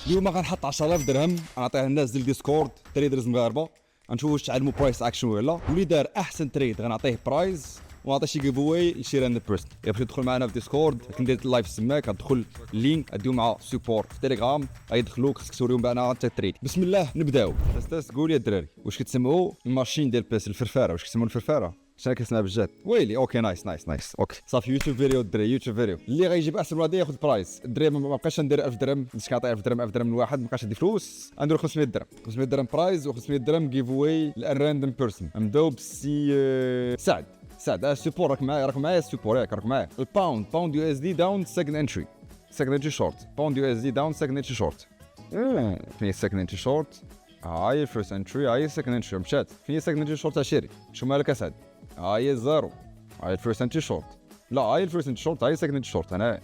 اليوم غنحط 10000 درهم نعطيها للناس ديال ديسكورد تريدرز مغاربه، غنشوفوا واش تعلموا برايس اكشن ولا واللي دار احسن تريد غنعطيه برايز ونعطي شي جيف اواي لشي راند بيرسون. الا بغيتي تدخل معنا في ديسكورد كندير اللايف سماك، غتدخل اللينك غديو مع سبورت في تيليجرام غيدخلوك، خصك توريهم بان انت تريد. بسم الله نبداو. استاذ قول يا الدراري واش كتسمعوا الماشين ديال بيس الفرفاره؟ واش كتسمعوا الفرفاره؟ شنو كنسمع بالجد؟ ويلي اوكي نايس اوكي صافي. يوتيوب فيديو الدراري، يوتيوب فيديو اللي غيجيب احسن واحد ياخذ برايز. الدراري ما بقاش ندير 1000 درهم، باش كنعطي 1000 درهم لواحد ما بقاش ندير فلوس، نديرو 500 درهم 500 درهم برايز و500 درهم جيف اواي للراندوم بيرسون. نبداو بالسي سعد السبور. راك معايا السبور ياك راك معايا. الباوند يو اس دي داون سكند انتري شورت. باوند يو اس دي داون سكند انتري شورت. فين سكند انتري شورت؟ هاي الفيرست انتري، هاي السكند انتري مشات. فين سكند انتري شورت تاع شيري؟ شو مالك اسعد؟ هاي الزيرو، هاي الفيرست انتري شورت. لا هاي الفيرست انتري شورت، هاي السكند انتري شورت. انا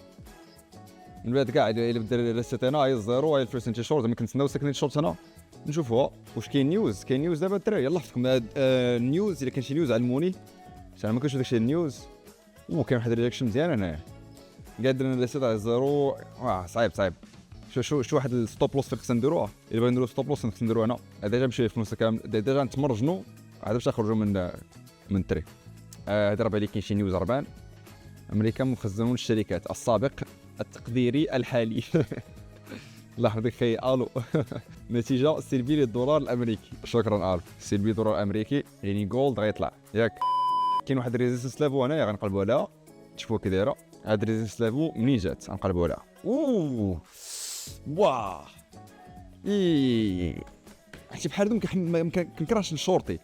من بعد كاع اللي بدا ريست هنا هاي الزيرو، هاي الفيرست انتري شورت. ممكن نتسناو السكند انتري شورت هنا نشوفوها. واش كاين نيوز؟ كاين نيوز دابا الدراري؟ يلاه حفتكم النيوز. الا كان شي نيوز علموني، انا ما كنتش داكشي النيوز. كاين واحد الرياكشن مزيان هنايا قادر نريست على الزيرو. صعيب. شو واحد الستوب لوس خصنا نديروها. الا بغينا نديرو ستوب لوس خصنا نديرو هنا. ديجا مشي فلوسنا كامل، ديجا نتمرجنوا عاد باش نخرجوا من التري. هذا راه بالي كاين شي نيوز ربان. امريكا مخزنون الشركات السابق التقديري الحالي. الله يحفظك خي. الو. نتيجه سلبيه للدولار الامريكي. شكرا الف. سلبي الدولار الامريكي يعني جولد غيطلع ياك. كاين واحد ريزيستنس لافو هنايا غنقلبوا عليها تشوفوا كي دايره. هاد ريزيستنس لافو منين جات غنقلبوا عليها. واه عرفتي بحال هادو ما كنكرهش الشورتي.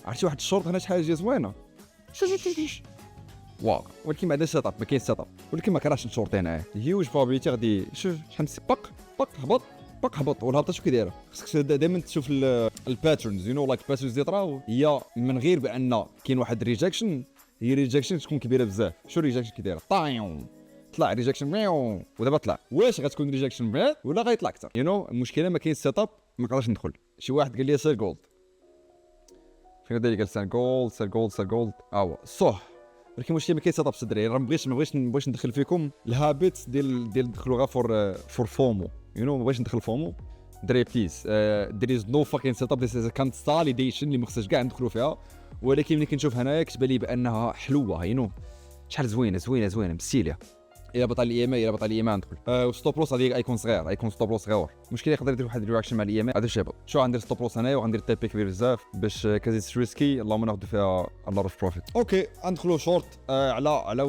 عرفتي واحد الشورت هنا شحال جا زوينه. واو ولكن ما عندناش سيت اب، ولكن ما كرهش الشورت هنا. هيوج بروبابيليتي غادي شوف شحال باق هبط والهبطه شو كي دايره. خصك دائما تشوف الباترنز لايك الباترنز اللي طراو. هي من غير بان كاين واحد ريجكشن، هي ريجكشن تكون كبيره بزاف. شو ريجكشن كي دايره؟ طلع ريجكشن ودابا طلع. واش غتكون ريجكشن بعد ولا غيطلع اكثر؟ المشكله ما كاين سيت اب، ما نقدرش ندخل. شي واحد قال لي سير جولد. فين داير؟ قال سير جولد صح. ولكن المشكل ما كاين سيت اب صدري. راه ما بغيتش ندخل فيكم الهابيت ديال ندخلوا غير فور فومو. ما بغيتش ندخل فومو. دري بليز there is no fucking setup. this is a consolidation اللي ما خصناش كاع ندخلوا فيها. ولكن ملي كنشوف هنايا كتبان لي بانها حلوه. شحال زوينه بستيليه. الا بطل الاي ام ندخل. وستوب لوس غادي غيكون صغير، غيكون ستوب لوس صغير. المشكل يقدر يدير واحد الرياكشن مع الاي ام. هذا شابه. شو غندير ستوب لوس هنايا وغندير تيبي كبير بزاف باش كازيت ريسكي. اللهم ناخذ فيها الله اوف بروفيت. اوكي ندخلوا شورت على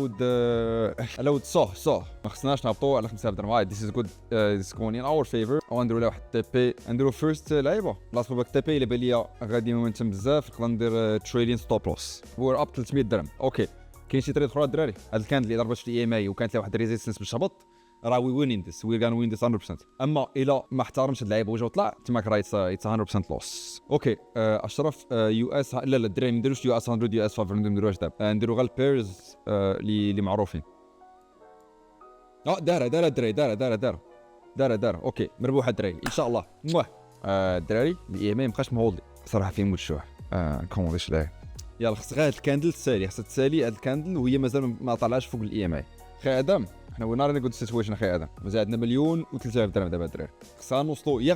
ود صح. ما خصناش نهبطوا على 5000 درهم. ذيس از جود، ذيس كون ان اور فيفر. ونديروا له واحد تيبي، نديروا فيرست لعيبه لاصق باك تيبي. الا بان ليا غادي مومنتم بزاف نقدر ندير تريدين ستوب لوس هو اب 300 درهم. اوكي كاين شي تريد اخرى الدراري. هاد الكاندل اللي ضربت في الاي ام اي وكانت لها واحد الريزيستنس باش تهبط، راه وي وين ذس، وي غان وين ذس 100%. اما الا ما احترمش هاد اللعيبه وجا وطلع تماك رايت اتس 100% لوس. اوكي اشرف يو اس. لا الدراري ما نديروش يو اس 100 يو اس 500 نديروهاش دابا. نديرو غير البيرز اللي معروفين. دار الدراري دار. اوكي مربوحه الدراري ان شاء الله. الدراري الاي ام اي مابقاش مهولدي صراحه، فين مشوح. كومونديش ليه. يلا خص غير هاد الكاندل خصها تسالي هاد الكاندل وهي مازال ما طلعش فوق الاي ام اي. خي ادم حنا وينار نيغود سيتويشن. خي ادم مازال عندنا 1,000,000 درهم دابا الدراري. خصنا نوصلوا يا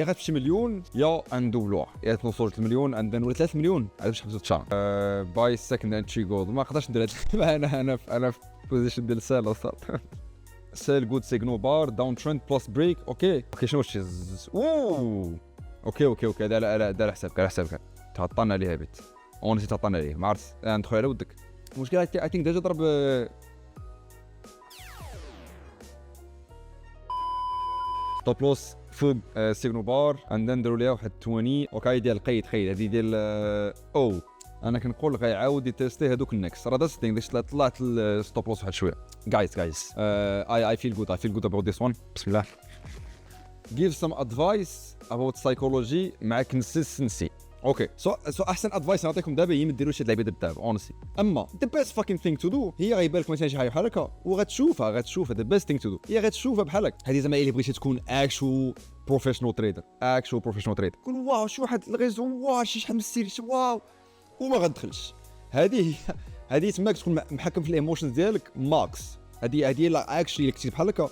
غتمشي مليون يا ندوبلوها. يا نوصلوا ل المليون عندنا ولا 3 مليون عاد باش نحبسوا الشهر. باي سكند انتري جولد. ما نقدرش ندير هاد انا في بوزيشن ديال سال وصل. سيل جود سيجنال بار داون ترند بلس بريك. اوكي شنو شي اوكي دار حسابك تهطلنا عليها بيت. اونسي تهطلنا عليه ما عرفت ندخل على ودك. المشكله اي ثينك ديجا ضرب ستوب لوس فوق سيجنال بار عندنا نديروا ليها واحد 20. اوكي ديال القيد هذه ديال انا كنقول غيعاود يتيستي هذوك النكس. راه داس ثينك طلعت الستوب لوس واحد شويه. جايز I feel good about this one. بسم الله. give some advice about psychology مع consistency. اوكي سو احسن ادفايس نعطيكم دابا هي ما ديروش هاد اللعيبه دابا اونسي. اما the best fucking thing to do هي غيبان لك مثلا شي حاجه بحال هكا وغتشوفها the best thing to do هي غتشوفها بحال هكا. هذه زعما الا بغيتي تكون actual professional trader قول واو شي واحد الغيزو واو شحال من السير واو وما غتدخلش. هذه تماك تكون محكم في الايموشنز ديالك ماكس. هذه لا اكشلي اللي كتب بحال هكا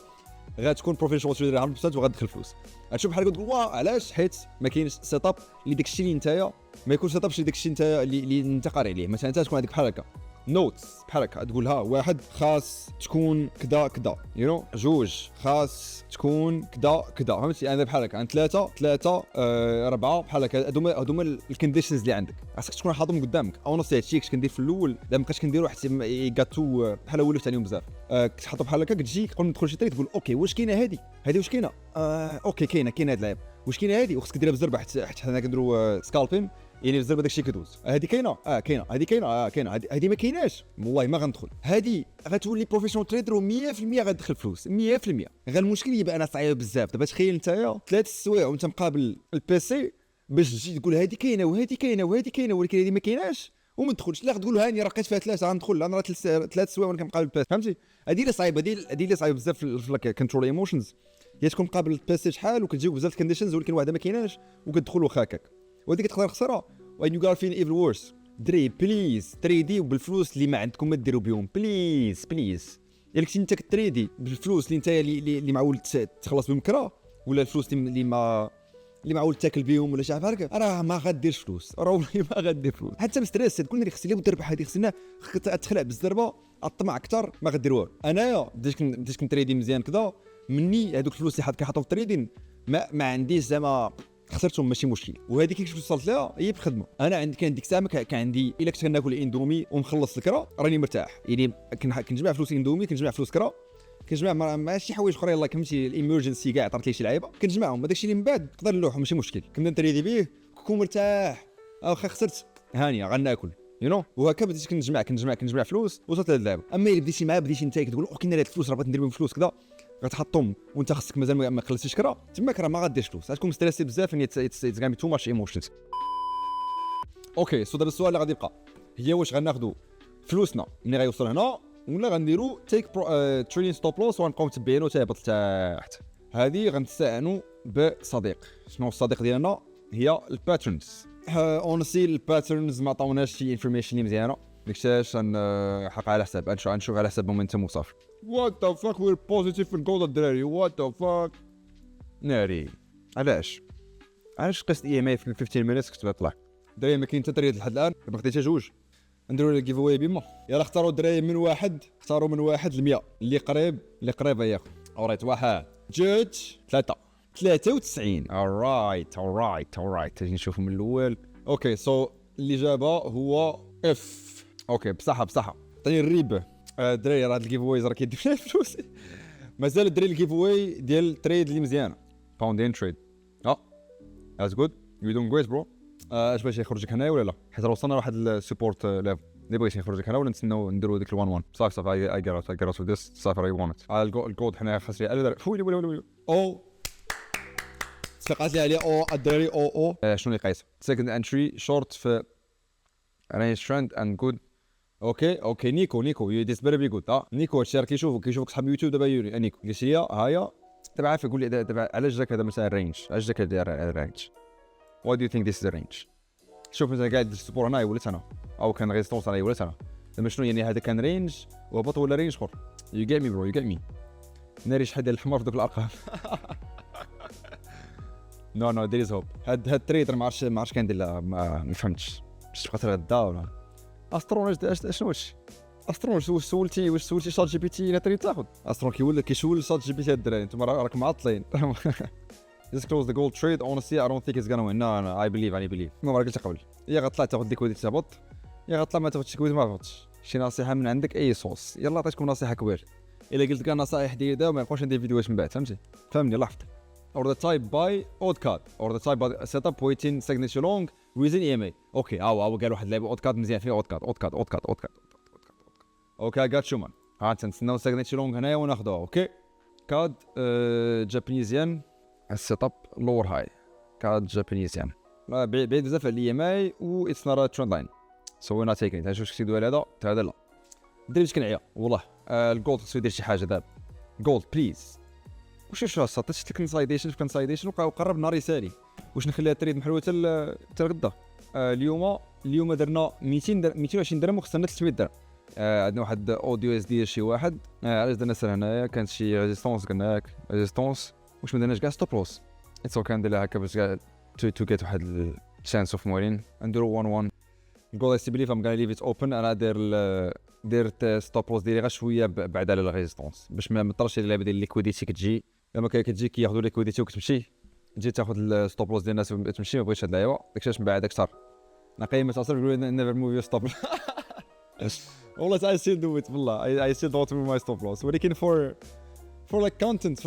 غتكون بروفيشنال تريدر 100% وغتدخل فلوس. غتشوف بحال تقول واه علاش، حيت ما كاينش سيت اب اللي داكشي اللي نتايا ما يكونش سيت اب شي داكشي نتايا اللي انت قاري عليه. مثلا انت تكون عندك بحال هكا نوتس بحال هكا تقول ها واحد خاص تكون كذا كذا جوج خاص تكون كذا كذا، فهمتي؟ انا بحال هكا عند ثلاثه اربعه بحال هكا. هادوما الكونديشنز اللي عندك خاصك تكون حاطهم قدامك. او نص هادشي كنت كندير في الاول، لا مابقيتش كنديرو حتى كاتو بحال ولفت عليهم بزاف. كتحطو بحال هكا كتجي قبل ما تدخل شي تريد تقول اوكي واش كاينه هادي واش كاينه اوكي كاينه هاد اللعيب واش كاينه هادي، وخصك ديرها بزربه حيت حنا كنديروا سكالبين يعني بزاف داكشي كدوز. هادي كاينه كاينه، هادي كاينه كاينه، هادي ما كايناش والله ما غندخل. هادي غتولي بروفيشنال تريدر و100% غتدخل فلوس 100%. غير المشكل يبقى انا صعيب بزاف. دابا تخيل نتايا 3 سوايع وانت مقابل البيسي باش تجي تقول هادي كاينه وهادي كاينه وهادي كاينه ولكن هادي ما كايناش وما تدخلش. لا تقول هاني راه لقيت فيها ثلاثه غندخل، انا راه 3 سوايع وانا كنقابل البيسي، فهمتي؟ هادي اللي صعيبه، هادي اللي صعيبه بزاف في كنترول ايموشنز. هي تكون مقابل البيسي شحال وكتجيو بزاف الكونديشنز ولكن واحده ما كايناش وكتدخل واخا هكاك، وهاديك تقدر خسرها. وين يو فين ايفل وورس دري بليز تريدي بالفلوس اللي ما عندكم ما ديروا بهم بليز. الا كنتي انت كتريدي بالفلوس اللي انت اللي معول تخلص بهم كرا، ولا الفلوس اللي معول تاكل بهم ولا شي حاجه بحال هكا، راه ما غاديرش فلوس، راه والله ما غادير فلوس. حتى مستريس تقول لي خصني ندير بحال هادي، خصنا تخلع بالزربه الطمع اكثر ما غدير والو. انايا بديت كنتريدي مزيان كذا مني هذوك الفلوس اللي كنحطهم في التريدين ما عنديش زعما خسرتهم ماشي مشكل. وهذيك كيفاش وصلت لها هي بالخدمه. انا كان ديك الساعه كان عندي الا كنت كناكل اندومي ومخلص الكرا راني مرتاح، يعني كنجمع فلوس اندومي، كنجمع فلوس كرا، كنجمع مع شي حوايج اخرين الله كمشي الامرجنسي كاع طرات لي شي لعيبه كنجمعهم. هذاك الشيء اللي من بعد نقدر نلوحو ماشي مشكل. كنبدا نتريدي بيه كون مرتاح، واخا خسرت هانيه غناكل وهكا بديت كنجمع فلوس وصلت لهاد اللعبه. اما الا بديتي معاه بديتي انت كتقول كاين هاد الفلوس راه بغيت ندير بهم فلوس كذا، غتحطهم وانت خصك مازال ما خلصتيش كرا، تماك راه ما غاديرش فلوس، غتكون مستريسي بزاف. اتس غامي تو ماتش ايموشنز. اوكي سو دابا السؤال اللي غادي يبقى هي واش غناخذوا فلوسنا ملي غيوصل هنا ولا غنديروا تيك تريدين ستوب لوس ونبقاو متبعينو تهبط لتحت. هذه غنستعانوا بصديق. شنو الصديق ديالنا؟ هي الباترنز. اونسي الباترنز ما عطاوناش شي انفورميشن اللي مزيانه، داكشي نحق على حساب نشوف على حساب مومنتوم وصافي. وات ذا فاك وير بوزيتيف في الجولد الدراري، وات ذا فاك ناري. علاش قست اي ام اي في 15 مينيت كنت بطلع الدراري ما كاين حتى تريد لحد الان. ما خديتش جوج نديروا لي جيف اواي بما يلا اختاروا الدراري من واحد ل 100 اللي قريب ياخذ. اوريت واحد جوج ثلاثه 93. alright تجي نشوفوا من الاول. اوكي سو الاجابه هو اف. اوكي بصحه عطيني الريبه. الدراري راه هاد الجيف اوايز راه كيدير فيها الفلوس. مازال الدراري الجيف اواي ديال التريد اللي مزيانه باوندين تريد. that's good you doing great bro. اش باش يخرجك هنايا ولا لا؟ حيت وصلنا لواحد السبورت ليفل اللي بغيتي يخرجك هنا ولا نتسناو نديرو ديك ال1-1 صافي اي جيت ذس صافي راي وونت. الجولد حنايا خاص لي ويلي او تفقات لي عليه او الدراري او شنو اللي قايس سكند انتري شورت في رينج ترند اند جود. اوكي نيكو يو ديس بيري بي جود. نيكو هادشي راه كيشوفك صحاب يوتيوب دابا يوري نيكو قالت لي هايا دابا عارف يقول لي دابا علاش جاك هذا مثلا الرينج، علاش جاك هذا الرينج what do you think this is the range. شوف مثلا قاعد السبور هنا ولات انا او كان ريزيستونس انا ولات انا دابا شنو يعني هذا كان رينج وهبط ولا رينج اخر. يو جيت مي برو يو جيت مي ناري شحال ديال الحمار في دوك الارقام. نو دير از هوب. هاد التريدر ما عرفتش كندير لا ما فهمتش باش تبقى تغدا ولا استرون شنو واش استرون واش سولتي شات جي بي تي لا تريد تاخذ استرون كيشول شات جي بي تي الدراري انتم راكم معطلين. Just close the gold trade. Honestly, I don't think it's gonna win. No, I believe. المهم راه قلت قبل يا غطلع تاخذ ليكويديتي تهبط يا غطلع ما تاخذش ليكويديتي ما تهبطش. شي نصيحه من عندك اي صوص يلا عطيتكم نصيحه كبير. الا قلت لك نصائح ديال ما نبقاوش ندير فيديوهات من بعد فهمني لاحظت. or the type by odd card or the type by setup waiting signature long within EMA. اوكي او قال واحد لعيب odd card مزيان فيه odd card. اوكي got you man. ها تنستناو signature long هنايا وناخذوها. اوكي كاد جابانيزيان السيت اب لور هاي كاد جابانيزيان بعيد بزاف على الاي ام اي و اتس نوت ترند لاين سو وي نوت تيكين. تشوف شي دوال هذا لا دري باش كنعيا والله. الجولد خصو يدير شي حاجه دابا جولد بليز. واش صطيت لك كونسايديشن في كونسايديشن وقرب نهار يسالي واش نخليها تريد محلوه حتى الغدا. اليوم درنا 220 درهم وخسرنا 300 درهم عندنا واحد اوديو اس دي شي واحد علاش درنا سر هنايا كانت شي ريزيستونس قلنا لك ريزيستونس واش ما درناش كاع ستوب لوس اتس كان لها هكا باش كاع تو جيت واحد الشانس اوف موين نديرو 1 1 نقول سي بليف ام غادي ليف ات اوبن انا درت ستوب لوس ديالي غير شويه بعد على الريزيستونس باش ما مطرش اللعبه ديال الليكويديتي كتجي لما كتجي كياخذوا ليكويديتي وكتمشي تجي تاخذ الستوب لوس ديال الناس وتمشي ما بغيتش هاد اللعيبه داكشي من بعد اكثر نقي ما تصير يقولوا نيفر موف يور ستوب والله I still do it والله I still don't move my stop loss ولكن for like content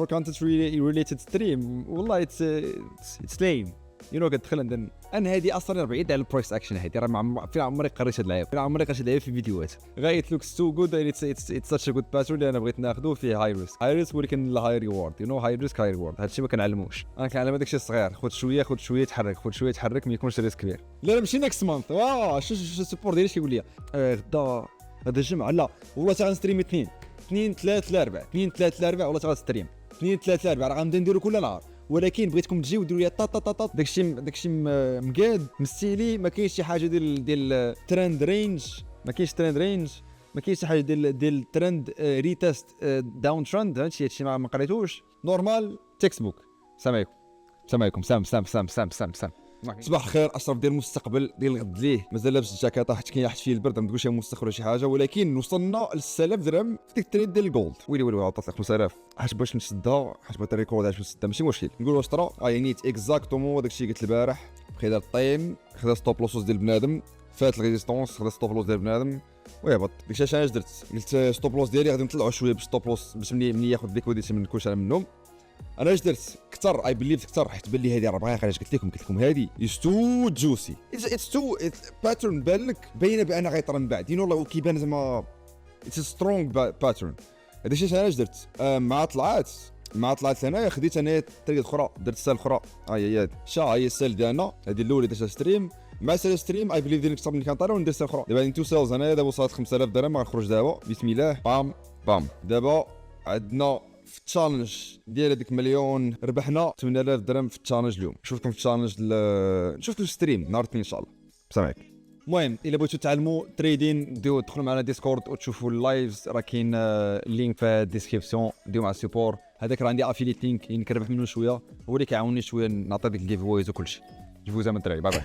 related stream والله it's lame you know كتدخل عندنا انا هذه اصلا بعيد على البرايس اكشن هذه راه في عمري قريت هاد اللعيبه في عمري قريت هاد اللعيبه في فيديوهات غاية لوكس تو جود it's such a good pattern اللي انا بغيت ناخذه فيه هاي ريسك ولكن لا هاي ريورد you know هاي ريسك هاي ريورد هادشي ما كنعلموش انا كنعلم هذاك الشيء الصغير خذ شويه تحرك ما يكونش ريسك كبير لا ماشي نيكست مانث شو السبور ديالي كيقول لي غدا الجمعه لا والله غنستريم 2 3 ل 4 والله غنستريم 2 3 ل 4 راه غنبدا نديرو كل نهار ولكن بغيتكم تجيو ديروا لي طا داكشي مقاد مستيلي ما كاينش شي حاجه ديال ترند رينج ما كاينش شي حاجه ديال ترند ريتست داون ترند هادشي ما قريتوش نورمال تكست بوك السلام عليكم سام صباح الخير اشرف ديال المستقبل ديال الغد ليه مازال لابس الجاكيطه حيت كاين حيت فيه البرد ما تقولش المستقبل ولا شي حاجه ولكن وصلنا ل 6000 درهم في ديك التريد ديال الجولد ويلي عطات لك 5000 حيت باش نسدها حيت بغيت الريكورد باش نسدها ماشي مشكل نقول واش طرا نيت اكزاكتومون داكشي قلت البارح خدا الطيم خدا ستوب لوس ديال بنادم فات الريزيستونس خدا ستوب لوس ديال بنادم ويهبط داكشي اش درت قلت ستوب لوس ديالي غادي نطلعوا شويه بالستوب لوس باش ملي ياخذ ليكويديتي من كلشي منهم انا اش درت كثر اي بليف كثر حيت بان لي هذه 4 علاش قلت لكم هذه از تو جوسي اتس تو باترن بان لك باينه بان غيطرى من بعد والله كيبان زعما اتس سترونغ باترن هذا الشيء انا اش درت مع طلعت هنايا خديت انا طريقه اخرى درت سال اخرى هي هي السال ديالنا هذه الاولى درتها ستريم مع سال ستريم اي بليف ديالي كثر من كان طرا وندير سال اخرى دابا تو سيلز انا دابا وصلت 5000 درهم غنخرج دابا بسم الله بام دابا عندنا في التشالنج ديال هذيك مليون ربحنا 8000 درهم في التشالنج اليوم نشوفكم في التشالنج نشوفكم الستريم نهار الاثنين ان شاء الله السلام عليكم المهم الا بغيتو تعلموا تريدين دخلوا معنا ديسكورد وتشوفوا اللايفز راه كاين اللينك في الديسكريبسيون ديو مع السيبور هذاك راه عندي افيليت لينك كنربح منه شويه هو اللي كيعاوني شويه نعطي ديك الجيف اويز وكلشي جو فوز ام الدراري باي